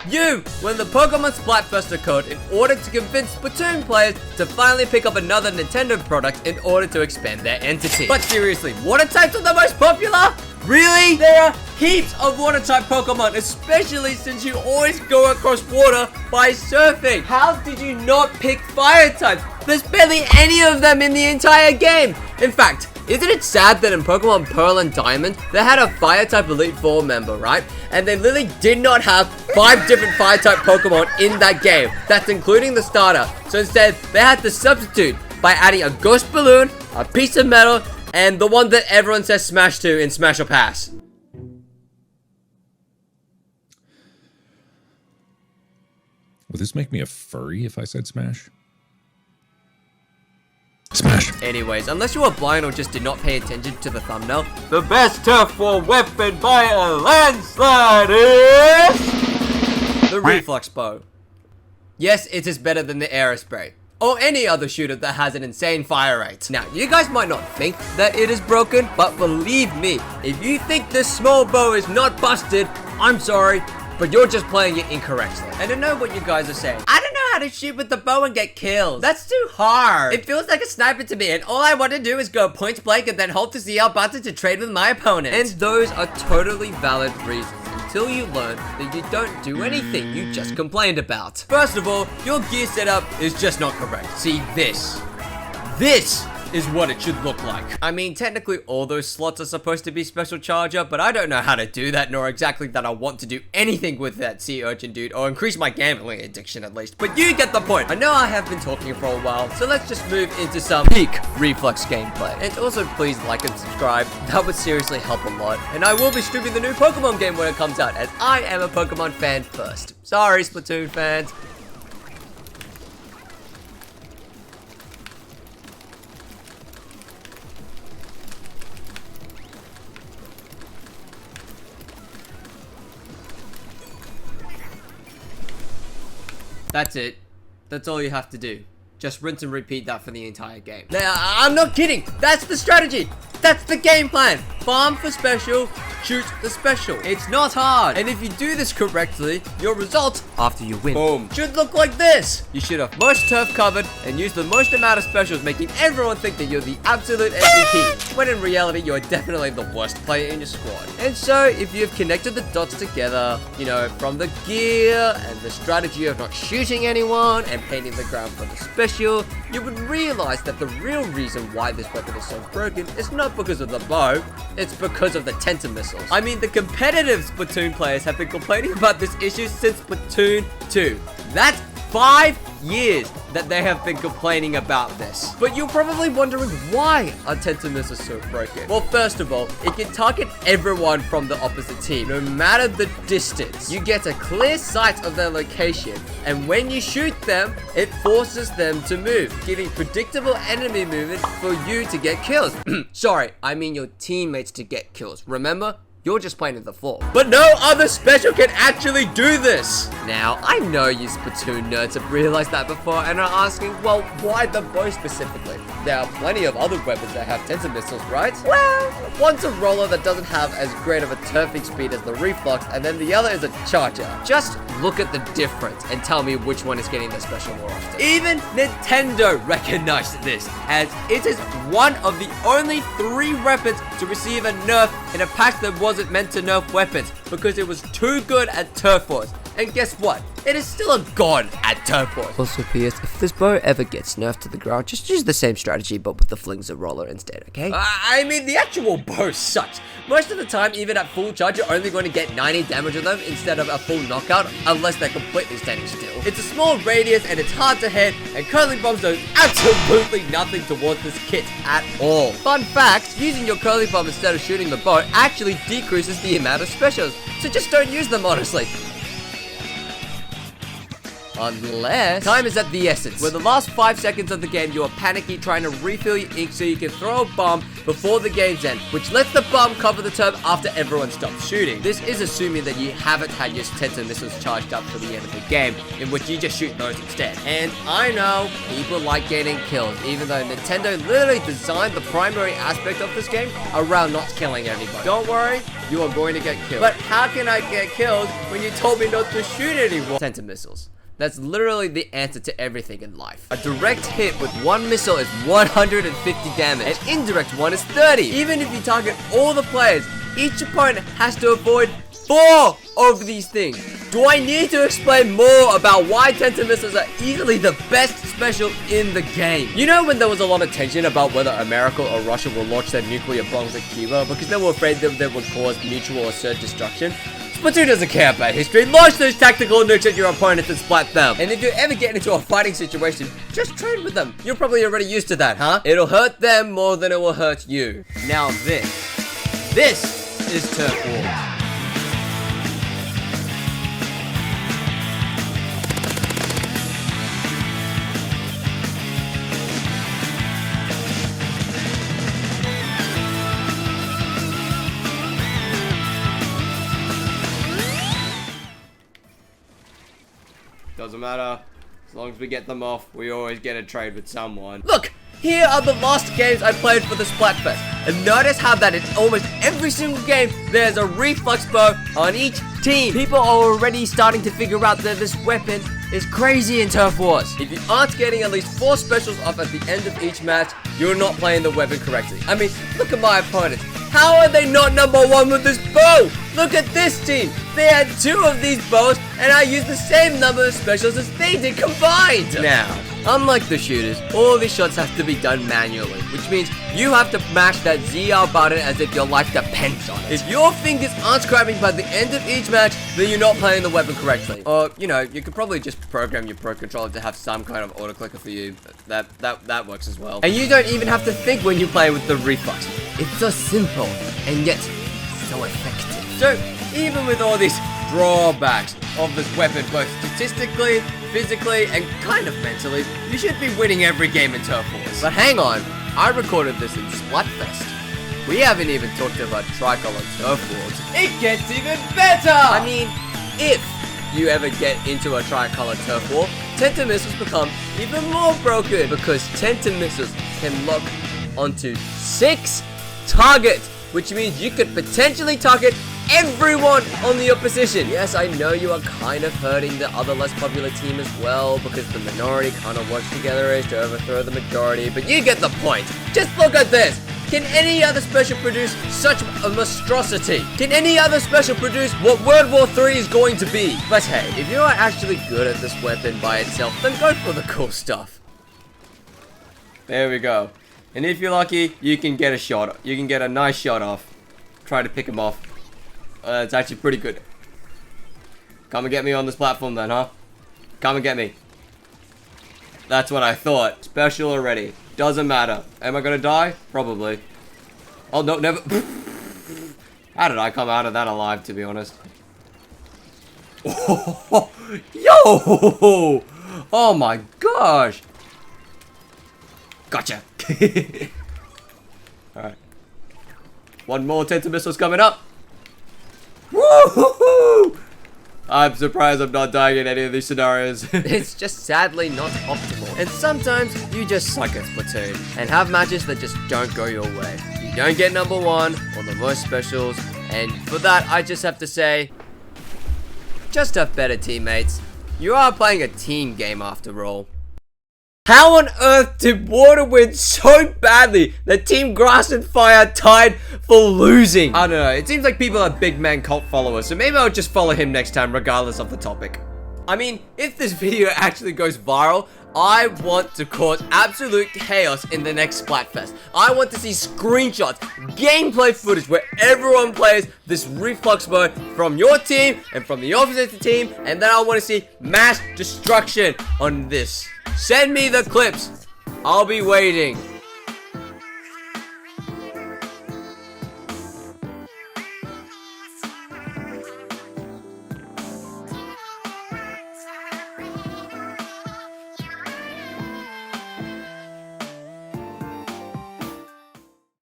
You win the Pokemon Splatfest code in order to convince Splatoon players to finally pick up another Nintendo product in order to expand their entity. But seriously, water types are the most popular? Really? There are heaps of water type Pokemon, especially since you always go across water by surfing. How did you not pick fire types? There's barely any of them in the entire game. In fact, isn't it sad that in Pokemon Pearl and Diamond, they had a Fire-type Elite Four member, right? And they literally did not have 5 different Fire-type Pokemon in that game. That's including the starter. So instead, they had to substitute by adding a Ghost Balloon, a piece of metal, and the one that everyone says Smash to in Smash or Pass. Would this make me a furry if I said Smash? Smash. Anyways, unless you were blind or just did not pay attention to the thumbnail, the best Turf War weapon by a landslide is the Reflux Bow. Yes, it is better than the Aerospray, or any other shooter that has an insane fire rate. Now, you guys might not think that it is broken, but believe me, if you think this small bow is not busted, I'm sorry, but you're just playing it incorrectly. And I know what you guys are saying. I don't know how to shoot with the bow and get kills. That's too hard. It feels like a sniper to me, and all I want to do is go point blank and then hold the CL button to trade with my opponent. And those are totally valid reasons until you learn that you don't do anything you just complained about. First of all, your gear setup is just not correct. See this. This is what it should look like. I mean, technically all those slots are supposed to be special charger, but I don't know how to do that, nor exactly that I want to do anything with that sea urchin dude, or increase my gambling addiction at least. But you get the point. I know I have been talking for a while, so let's just move into some peak Reflux gameplay. And also please like and subscribe, that would seriously help a lot. And I will be streaming the new Pokemon game when it comes out, as I am a Pokemon fan first. Sorry, Splatoon fans. That's it. That's all you have to do. Just rinse and repeat that for the entire game. Now, I'm not kidding. That's the strategy. That's the game plan. Farm for special, shoot the special. It's not hard. And if you do this correctly, your results after you win, boom, should look like this. You should have most turf covered and use the most amount of specials, making everyone think that you're the absolute MVP, when in reality, you're definitely the worst player in your squad. And so, if you've connected the dots together, you know, from the gear and the strategy of not shooting anyone and painting the ground for the special, you would realize that the real reason why this weapon is so broken is not because of the bow, it's because of the Tentamissiles. I mean, the competitive Splatoon players have been complaining about this issue since Splatoon 2. That's 5 years that they have been complaining about this. But you're probably wondering, why are Tentamissiles so broken? Well, first of all, it can target everyone from the opposite team, no matter the distance. You get a clear sight of their location, and when you shoot them, it forces them to move, giving predictable enemy movement for you to get kills. Sorry, I mean your teammates to get kills. Remember? You're just playing with the floor. But no other special can actually do this. Now, I know you Splatoon nerds have realized that before and are asking, well, why the bow specifically? There are plenty of other weapons that have Tentamissiles, right? Well, one's a roller that doesn't have as great of a turfing speed as the Reflux, and then the other is a charger. Just look at the difference and tell me which one is getting the special more often. Even Nintendo recognized this, as it is one of the only 3 weapons to receive a nerf in a patch that wasn't meant to nerf weapons because it was too good at Turf Wars. And guess what? It is still a god at Turf Wars. Also, P.S. if this bow ever gets nerfed to the ground, just use the same strategy but with the Flingza roller instead, okay? I mean, the actual bow sucks. Most of the time, even at full charge, you're only going to get 90 damage on them instead of a full knockout, unless they're completely standing still. It's a small radius and it's hard to hit, and Curling Bombs do absolutely nothing towards this kit at all. Fun fact, using your Curling Bomb instead of shooting the bow actually decreases the amount of specials, so just don't use them, honestly. Unless time is at the essence, where the last 5 seconds of the game you are panicky trying to refill your ink so you can throw a bomb before the game's end, which lets the bomb cover the turf after everyone stops shooting. This is assuming that you haven't had your Tenta missiles charged up for the end of the game, in which you just shoot those instead. And I know people like getting kills, even though Nintendo literally designed the primary aspect of this game around not killing anybody. Don't worry, you are going to get killed. But how can I get killed when you told me not to shoot anyone? Tenta missiles. That's literally the answer to everything in life. A direct hit with one missile is 150 damage. An indirect one is 30. Even if you target all the players, each opponent has to avoid 4 of these things. Do I need to explain more about why Tenta missiles are easily the best special in the game? You know when there was a lot of tension about whether America or Russia will launch their nuclear bombs at Cuba because they were afraid that they would cause mutual or shared destruction? Splatoon doesn't care about history. Launch those tactical nukes at your opponents and splat them. And if you ever get into a fighting situation, just trade with them. You're probably already used to that, huh? It'll hurt them more than it will hurt you. Now this is Turf War. Doesn't matter. As long as we get them off, we always get a trade with someone. Look! Here are the last games I played for the Splatfest. And notice how that in almost every single game, there's a reflex bow on each team. People are already starting to figure out that this weapon is crazy in Turf Wars. If you aren't getting at least 4 specials off at the end of each match, you're not playing the weapon correctly. I mean, look at my opponents. How are they not #1 with this bow? Look at this team. They had 2 of these bows, and I used the same number of specials as they did combined. Now, unlike the shooters, all these shots have to be done manually, which means you have to mash that ZR button as if your life depends on it. If your fingers aren't scrapping by the end of each match, then you're not playing the weapon correctly. Or, you know, you could probably just program your Pro Controller to have some kind of auto-clicker for you. That works as well. And you don't even have to think when you play with the reflex. It's so simple, and yet so effective. So, even with all these drawbacks of this weapon, both statistically, physically, and kind of mentally, you should be winning every game in Turf Wars. But hang on, I recorded this in Splatfest. We haven't even talked about Tricolor Turf Wars. It gets even better! I mean, if you ever get into a Tricolor Turf War, Tenta missiles become even more broken because Tenta missiles can lock onto 6 targets, which means you could potentially target everyone on the opposition. Yes, I know you are kind of hurting the other less popular team as well because the minority kind of works together to overthrow the majority, but you get the point. Just look at this. Can any other special produce such a monstrosity? Can any other special produce what World War III is going to be? But hey, if you are actually good at this weapon by itself, then go for the cool stuff. There we go. And if you're lucky, you can get a shot. You can get a nice shot off. Try to pick him off. It's actually pretty good. Come and get me on this platform then, huh? Come and get me. That's what I thought. Special already. Doesn't matter. Am I gonna die? Probably. Oh, no, never. How did I come out of that alive, to be honest? Oh, yo! Oh my gosh! Gotcha. Alright. One more Tenta missiles coming up. Woo-hoo-hoo! I'm surprised I'm not dying in any of these scenarios. It's just sadly not optimal. And sometimes you just suck at Splatoon and have matches that just don't go your way. You don't get #1 or the most specials, and for that I just have to say, just have better teammates. You are playing a team game after all. How on earth did Water win so badly that Team Grass and Fire tied for losing? I don't know, it seems like people are big man cult followers, so maybe I'll just follow him next time regardless of the topic. I mean, if this video actually goes viral, I want to cause absolute chaos in the next Splatfest. I want to see screenshots, gameplay footage where everyone plays this reflux mode from your team and from the opposite team, and then I want to see mass destruction on this. Send me the clips. I'll be waiting.